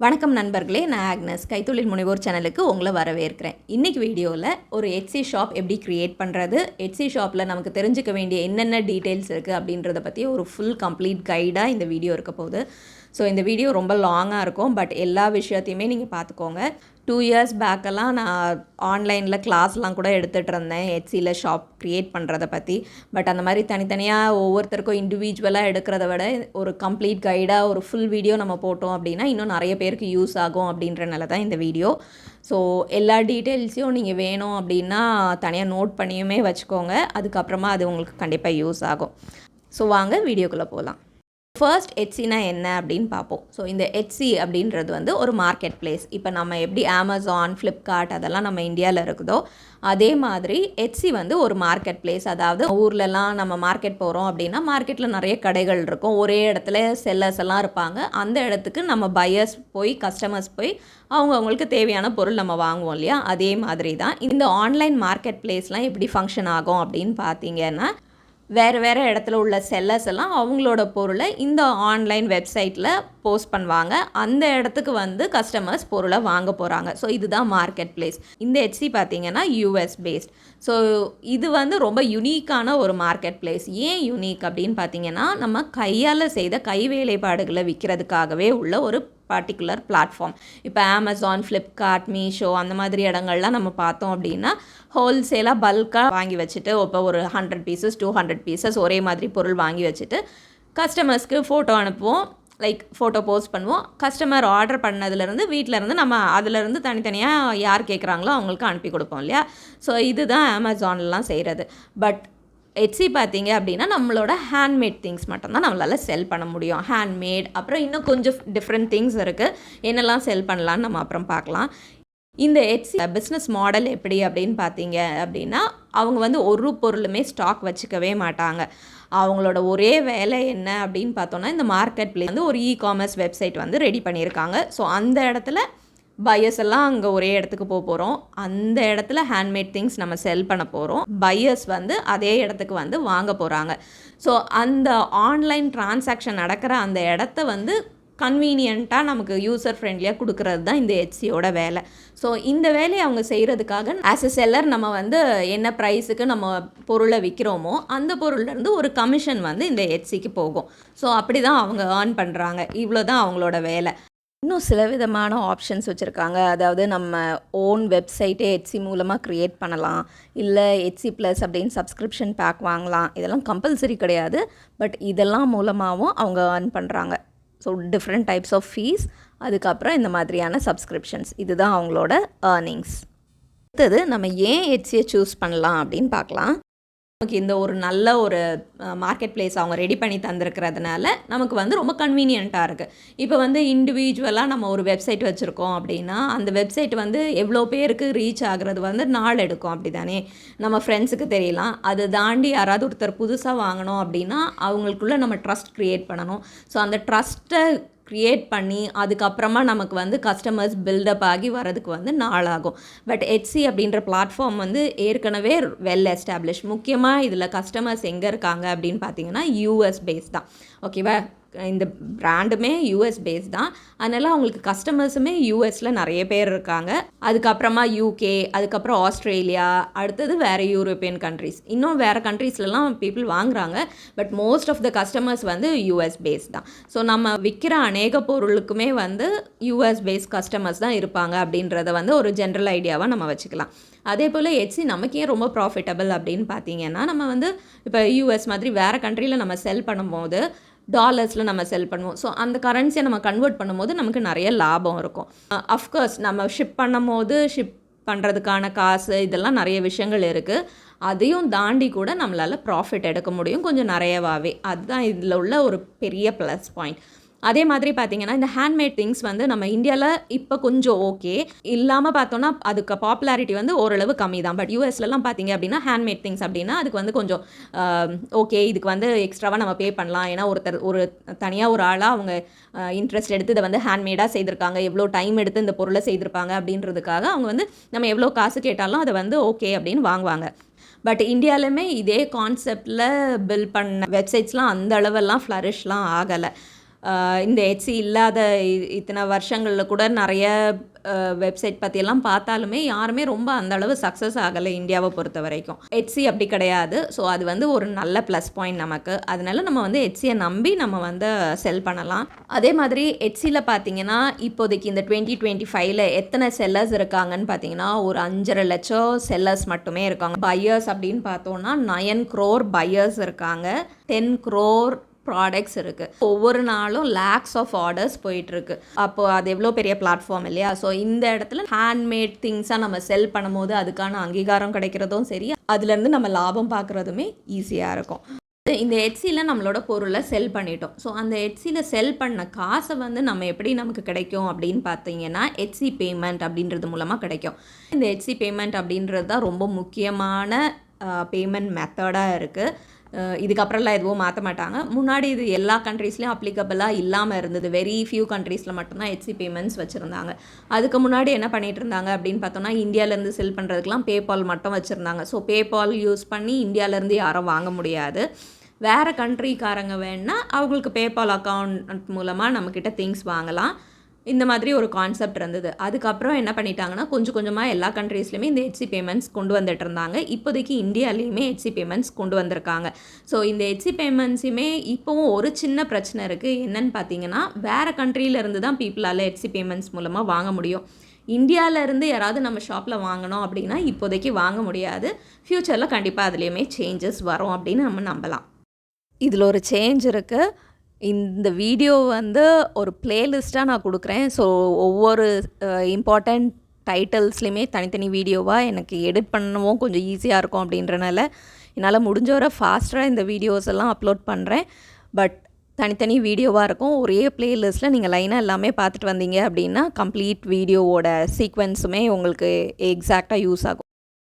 வணக்கம் நண்பர்களே, நான் ஆக்னஸ் கைத்தொழில் முனைவோர் சேனலுக்கு உங்களை வரவேற்கிறேன். இன்றைக்கி வீடியோவில் ஒரு எட்சி ஷாப் எப்படி க்ரியேட் பண்ணுறது, எட்சி ஷாப்பில் நமக்கு தெரிஞ்சுக்க வேண்டிய என்னென்ன டீட்டெயில்ஸ் இருக்குது அப்படின்றத பற்றி ஒரு ஃபுல் கம்ப்ளீட் கைடாக இந்த வீடியோ இருக்க போகுது. ஸோ இந்த வீடியோ ரொம்ப லாங்காக இருக்கும், பட் எல்லா விஷயத்தையுமே நீங்கள் பார்த்துக்கோங்க. 2 இயர்ஸ் பேக்கெல்லாம் நான் ஆன்லைனில் கிளாஸ்லாம் கூட எடுத்துகிட்டு இருந்தேன் எட்சியில் ஷாப் க்ரியேட் பண்ணுறதை பற்றி. பட் அந்த மாதிரி தனித்தனியாக ஒவ்வொருத்தருக்கும் இண்டிவிஜுவலாக எடுக்கிறத விட ஒரு கம்ப்ளீட் கைடாக ஒரு ஃபுல் வீடியோ நம்ம போட்டோம் அப்படின்னா இன்னும் நிறைய பேருக்கு யூஸ் ஆகும் அப்படின்றனால தான் இந்த வீடியோ. ஸோ எல்லா டீட்டெயில்ஸையும் நீங்கள் வேணும் அப்படின்னா தனியாக நோட் பண்ணியுமே வச்சுக்கோங்க. அதுக்கப்புறமா அது உங்களுக்கு கண்டிப்பாக யூஸ் ஆகும். ஸோ வாங்க வீடியோக்குள்ளே போகலாம். ஃபர்ஸ்ட் எட்சினா என்ன அப்படின்னு பார்ப்போம். ஸோ இந்த எட்சி அப்படின்றது வந்து ஒரு மார்க்கெட் பிளேஸ். இப்போ நம்ம எப்படி அமேசான், ஃப்ளிப்கார்ட் அதெல்லாம் நம்ம இந்தியாவில் இருக்குதோ அதே மாதிரி எட்சி வந்து ஒரு மார்க்கெட் பிளேஸ். அதாவது ஊர்லலாம் நம்ம மார்க்கெட் போகிறோம் அப்படின்னா மார்க்கெட்டில் நிறைய கடைகள் இருக்கும், ஒரே இடத்துல செல்லர்ஸ் எல்லாம் இருப்பாங்க. அந்த இடத்துக்கு நம்ம பையர்ஸ் போய் கஸ்டமர்ஸ் போய் அவங்களுக்கு தேவையான பொருள் நம்ம வாங்குவோம் இல்லையா, அதே மாதிரி தான் இந்த ஆன்லைன் மார்க்கெட் பிளேஸ்லாம் எப்படி ஃபங்க்ஷன் ஆகும் அப்படின்னு பார்த்தீங்கன்னா, வேறு இடத்துல உள்ள செல்லர்ஸ் எல்லாம் அவங்களோட பொருளை இந்த ஆன்லைன் வெப்சைட்டில் போஸ்ட் பண்ணுவாங்க. அந்த இடத்துக்கு வந்து கஸ்டமர்ஸ் பொருளை வாங்க போகிறாங்க. ஸோ இதுதான் மார்க்கெட் பிளேஸ். இந்த எட்சி பார்த்திங்கன்னா யூஎஸ் பேஸ்ட். ஸோ இது வந்து ரொம்ப யுனிக்கான ஒரு மார்க்கெட் பிளேஸ். ஏன் யூனிக் அப்படின்னு பார்த்தீங்கன்னா, நம்ம கையால் செய்த கை வேலைப்பாடுகளை விற்கிறதுக்காகவே உள்ள ஒரு பர்டிகுலர் பிளாட்ஃபார்ம். இப்போ அமேசான், ஃப்ளிப்கார்ட், மீஷோ அந்த மாதிரி இடங்கள்லாம் நம்ம பார்த்தோம் அப்படின்னா ஹோல்சேலாக பல்காக வாங்கி வச்சுட்டு இப்போ ஒரு 100 பீசஸ் 200 பீசஸ் ஒரே மாதிரி பொருள் வாங்கி வச்சுட்டு கஸ்டமர்ஸ்க்கு ஃபோட்டோ அனுப்புவோம், லைக் ஃபோட்டோ போஸ்ட் பண்ணுவோம். கஸ்டமர் ஆர்டர் பண்ணதுலேருந்து வீட்டிலேருந்து நம்ம அதிலேருந்து தனித்தனியாக யார் கேட்குறாங்களோ அவங்களுக்கு அனுப்பி கொடுப்போம் இல்லையா. ஸோ இதுதான் அமேசான்லாம் செய்கிறது. பட் எட்சி பார்த்தீங்க அப்படின்னா நம்மளோட ஹேண்ட்மேட் திங்ஸ் மட்டும்தான் நம்மளால் செல் பண்ண முடியும். ஹேண்ட்மேட் அப்புறம் இன்னும் கொஞ்சம் டிஃப்ரெண்ட் திங்ஸ் இருக்குது. என்னெல்லாம் செல் பண்ணலான்னு நம்ம அப்புறம் பார்க்கலாம். இந்த எட்சி பிஸ்னஸ் மாடல் எப்படி அப்படின்னு பார்த்தீங்க அப்படின்னா, அவங்க வந்து ஒரு பொருளுமே ஸ்டாக் வச்சுக்கவே மாட்டாங்க. அவங்களோட ஒரே வேலை என்ன அப்படின்னு பார்த்தோன்னா, இந்த மார்க்கெட் பிளேஸ் வந்து ஒரு காமர்ஸ் வெப்சைட் வந்து ரெடி பண்ணியிருக்காங்க. ஸோ அந்த இடத்துல பையர்ஸ் எல்லாம் அங்கே ஒரே இடத்துக்கு போகிறோம். அந்த இடத்துல ஹேண்ட்மேட் திங்ஸ் நம்ம செல் பண்ண போகிறோம். பையர்ஸ் வந்து அதே இடத்துக்கு வந்து வாங்க போகிறாங்க. ஸோ அந்த ஆன்லைன் டிரான்சாக்ஷன் நடக்கிற அந்த இடத்த வந்து கன்வீனியண்ட்டாக நமக்கு யூசர் ஃப்ரெண்ட்லியாக கொடுக்கறது தான் இந்த எட்சியோட வேலை. ஸோ இந்த வேலையை அவங்க செய்கிறதுக்காக ஆஸ் எ செல்லர் நம்ம வந்து என்ன ப்ரைஸுக்கு நம்ம பொருளை விற்கிறோமோ அந்த பொருள்லேருந்து ஒரு கமிஷன் வந்து இந்த எட்சிக்கு போகும். ஸோ அப்படி தான் அவங்க ஏர்ன் பண்ணுறாங்க. இவ்வளோ தான் அவங்களோட வேலை. இன்னும் சில விதமான ஆப்ஷன்ஸ் வச்சுருக்காங்க. அதாவது நம்ம ஓன் வெப்சைட்டே எட்சி மூலமாக க்ரியேட் பண்ணலாம், இல்லை எட்சி ப்ளஸ் அப்படின்னு சப்ஸ்கிரிப்ஷன் பேக் வாங்கலாம். இதெல்லாம் கம்பல்சரி கிடையாது, பட் இதெல்லாம் மூலமாகவும் அவங்க ஏர்ன் பண்ணுறாங்க. So different types of fees, அதுக்கப்புறம் இந்த மாதிரியான சப்ஸ்கிரிப்ஷன்ஸ், இதுதான் அவங்களோட ஏர்னிங்ஸ். அடுத்தது நம்ம ஏன் எட்சியை சூஸ் பண்ணலாம் அப்படின்னு பார்க்கலாம். நமக்கு இந்த ஒரு நல்ல ஒரு மார்க்கெட் பிளேஸ் அவங்க ரெடி பண்ணி தந்திருக்கிறதுனால நமக்கு வந்து ரொம்ப கன்வீனியண்ட்டாக இருக்குது. இப்போ வந்து இண்டிவிஜுவலாக நம்ம ஒரு வெப்சைட் வச்சுருக்கோம் அப்படின்னா அந்த வெப்சைட் வந்து எவ்வளோ பேருக்கு ரீச் ஆகிறது வந்து நாள் எடுக்கும், அப்படி தானே. நம்ம ஃப்ரெண்ட்ஸுக்கு தெரியலாம், அதை தாண்டி யாராவது ஒருத்தர் புதுசாக வாங்கணும் அப்படின்னா அவங்களுக்குள்ளே நம்ம ட்ரஸ்ட் க்ரியேட் பண்ணணும். ஸோ அந்த ட்ரஸ்ட்டை க்ரியேட் பண்ணி அதுக்கப்புறமா நமக்கு வந்து கஸ்டமர்ஸ் பில்டப் ஆகி வரதுக்கு வந்து நாளாகும். பட் எட்சி அப்படின்ற பிளாட்ஃபார்ம் வந்து ஏற்கனவே வெல் எஸ்டாப்ளிஷ். முக்கியமாக இதில் கஸ்டமர்ஸ் எங்கே இருக்காங்க அப்படின்னு பார்த்தீங்கன்னா யூஎஸ் பேஸ் தான். ஓகேவா, இந்த பிராண்டுமே யூஎஸ் பேஸ் தான். அதனால் அவங்களுக்கு கஸ்டமர்ஸுமே யூஎஸில் நிறைய பேர் இருக்காங்க. அதுக்கப்புறமா யூகே, அதுக்கப்புறம் ஆஸ்திரேலியா, அடுத்தது வேறு யூரோப்பியன் கண்ட்ரீஸ், இன்னும் வேறு கண்ட்ரீஸ்லலாம் பீப்புள் வாங்குகிறாங்க. But most of the customers வந்து யூஎஸ் பேஸ் தான். ஸோ நம்ம விற்கிற அநேக பொருளுக்குமே வந்து யூஎஸ் பேஸ் கஸ்டமர்ஸ் தான் இருப்பாங்க அப்படின்றத வந்து ஒரு ஜென்ரல் ஐடியாவாக நம்ம வச்சுக்கலாம். அதே போல் எட்சி நமக்கே ரொம்ப ப்ராஃபிட்டபிள் அப்படின்னு பார்த்தீங்கன்னா, நம்ம வந்து இப்போ யூஎஸ் மாதிரி வேறு கண்ட்ரியில் நம்ம செல் பண்ணும்போது டாலர்ஸில் நம்ம செல் பண்ணுவோம். ஸோ அந்த கரன்சியை நம்ம கன்வெர்ட் பண்ணும்போது நமக்கு நிறைய லாபம் இருக்கும். அஃப்கோர்ஸ் நம்ம ஷிப் பண்ணும்போது ஷிப் பண்ணுறதுக்கான காசு இதெல்லாம் நிறைய விஷயங்கள் இருக்குது. அதையும் தாண்டி கூட நம்மளால் ப்ராஃபிட் எடுக்க முடியும், கொஞ்சம் நிறையவாகவே. அதுதான் இதில் உள்ள ஒரு பெரிய ப்ளஸ் பாயிண்ட். அதே மாதிரி பார்த்திங்கன்னா, இந்த ஹேண்ட்மேட் திங்ஸ் வந்து நம்ம இந்தியாவில் இப்போ கொஞ்சம் ஓகே இல்லாமல் பார்த்தோன்னா அதுக்கு பாப்புலாரிட்டி வந்து ஓரளவு கம்மி தான். பட் யூஎஸ்லலாம் பார்த்திங்க அப்படின்னா ஹேண்ட்மேட் திங்ஸ் அப்படின்னா அதுக்கு வந்து கொஞ்சம் ஓகே, இதுக்கு வந்து எக்ஸ்ட்ராவாக நம்ம பே பண்ணலாம். ஏன்னா ஒரு தனியாக ஒரு ஆளாக அவங்க இன்ட்ரெஸ்ட் எடுத்து இதை வந்து ஹேண்ட்மேடாக செய்திருக்காங்க, எவ்வளோ டைம் எடுத்து இந்த பொருளை செய்திருப்பாங்க அப்படின்றதுக்காக அவங்க வந்து நம்ம எவ்வளோ காசு கேட்டாலும் அதை வந்து ஓகே அப்படின்னு வாங்குவாங்க. பட் இந்தியாவிலுமே இதே கான்செப்டில் பில்ட் பண்ண வெப்சைட்ஸ்லாம் அந்த அளவெல்லாம் ஃப்ளரிஷ்லாம் ஆகலை. இந்த எட்ஸி இல்லாத இத்தனை வருஷங்களில் கூட நிறைய வெப்சைட் பற்றியெல்லாம் பார்த்தாலுமே யாருமே ரொம்ப அந்த அளவு சக்ஸஸ் ஆகலை இந்தியாவை பொறுத்த வரைக்கும். எட்ஸி அப்படி கிடையாது. ஸோ அது வந்து ஒரு நல்ல ப்ளஸ் பாயிண்ட் நமக்கு. அதனால நம்ம வந்து எட்ஸியை நம்பி நம்ம வந்து செல் பண்ணலாம். அதே மாதிரி எட்ஸியில் பார்த்தீங்கன்னா இப்போதைக்கு இந்த 2025ல் எத்தனை செல்லர்ஸ் இருக்காங்கன்னு பார்த்தீங்கன்னா ஒரு 5.5 லட்சம் செல்லர்ஸ் மட்டுமே இருக்காங்க. பையர்ஸ் அப்படின்னு பார்த்தோன்னா 9 crore பையர்ஸ் இருக்காங்க. 10 crore ப்ராடக்ட்ஸ் இருக்குது. ஒவ்வொரு நாளும் லேக்ஸ் ஆஃப் ஆர்டர்ஸ் போயிட்டுருக்கு. அப்போது அது எவ்வளோ பெரிய பிளாட்ஃபார்ம் இல்லையா? ஸோ இந்த இடத்துல ஹேண்ட்மேட் திங்ஸாக நம்ம செல் பண்ணும்போது அதுக்கான அங்கீகாரம் கிடைக்கிறதும் சரி, அதுலேருந்து நம்ம லாபம் பார்க்குறதுமே ஈஸியாக இருக்கும். இந்த எட்ஸியில் நம்மளோட பொருளை செல் பண்ணிட்டோம். ஸோ அந்த எட்ஸியில் செல் பண்ண காசை வந்து நம்ம எப்படி நமக்கு கிடைக்கும் அப்படின்னு பார்த்தீங்கன்னா எட்ஸி பேமெண்ட் அப்படின்றது மூலமாக கிடைக்கும். இந்த எட்ஸி பேமெண்ட் அப்படின்றது தான் ரொம்ப முக்கியமான பேமெண்ட் மெத்தடாக இருக்குது. இதுக்கப்புறம்லாம் எதுவும் மாற்ற மாட்டாங்க. முன்னாடி இது எல்லா கண்ட்ரீஸ்லேயும் அப்ளிகபிளாக இல்லாமல் இருந்தது. வெரி ஃபியூ கண்ட்ரீஸில் மட்டும்தான் எட்ஸி பேமெண்ட்ஸ் வச்சுருந்தாங்க. அதுக்கு முன்னாடி என்ன பண்ணிகிட்டு இருந்தாங்க அப்படின்னு பார்த்தோன்னா இந்தியாவிலேருந்து செல் பண்ணுறதுக்கெலாம் பேபால் மட்டும் வச்சுருந்தாங்க. ஸோ பேபால் யூஸ் பண்ணி இந்தியாவிலேருந்து யாரும் வாங்க முடியாது. வேறு கண்ட்ரிக்காரங்க வேணால் அவங்களுக்கு பேபால் அக்கௌண்ட் மூலமாக நம்மக்கிட்ட திங்ஸ் வாங்கலாம். இந்த மாதிரி ஒரு கான்செப்ட் இருந்தது. அதுக்கப்புறம் என்ன பண்ணிட்டாங்கன்னா கொஞ்சம் கொஞ்சமாக எல்லா கண்ட்ரீஸ்லையுமே இந்த எட்ஸி பேமெண்ட்ஸ் கொண்டு வந்துட்டு இருந்தாங்க. இப்போதைக்கு இந்தியாவிலையுமே எட்ஸி பேமெண்ட்ஸ் கொண்டு வந்திருக்காங்க. ஸோ இந்த எட்ஸி பேமெண்ட்ஸுமே இப்போவும் ஒரு சின்ன பிரச்சனை இருக்குது. என்னன்னு பார்த்தீங்கன்னா வேறு கண்ட்ரியிலேருந்து தான் பீப்புளால் எட்ஸி பேமெண்ட்ஸ் மூலமாக வாங்க முடியும். இந்தியாவிலேருந்து யாராவது நம்ம ஷாப்பில் வாங்கணும் அப்படின்னா இப்போதைக்கு வாங்க முடியாது. ஃப்யூச்சரில் கண்டிப்பாக அதுலேயுமே சேஞ்சஸ் வரும் அப்படின்னு நம்ம நம்பலாம். இதில் ஒரு சேஞ்ச் இருக்குது. இந்த வீடியோ வந்து ஒரு பிளேலிஸ்ட்டாக நான் கொடுக்குறேன். ஸோ ஒவ்வொரு இம்பார்ட்டண்ட் டைட்டில்ஸ்லையுமே தனித்தனி வீடியோவாக எனக்கு எடிட் பண்ணவும் கொஞ்சம் ஈஸியாக இருக்கும் அப்படின்றனால என்னால் முடிஞ்ச வரை ஃபாஸ்ட்டாக இந்த வீடியோஸ் எல்லாம் அப்லோட் பண்ணுறேன். பட் தனித்தனி வீடியோவாக இருக்கும். ஒரே பிளேலிஸ்ட்டில் நீங்கள் லைனாக எல்லாமே பார்த்துட்டு வந்தீங்க அப்படின்னா கம்ப்ளீட் வீடியோவோட சீக்வென்ஸுமே உங்களுக்கு எக்ஸாக்டாக யூஸ் ஆகும்.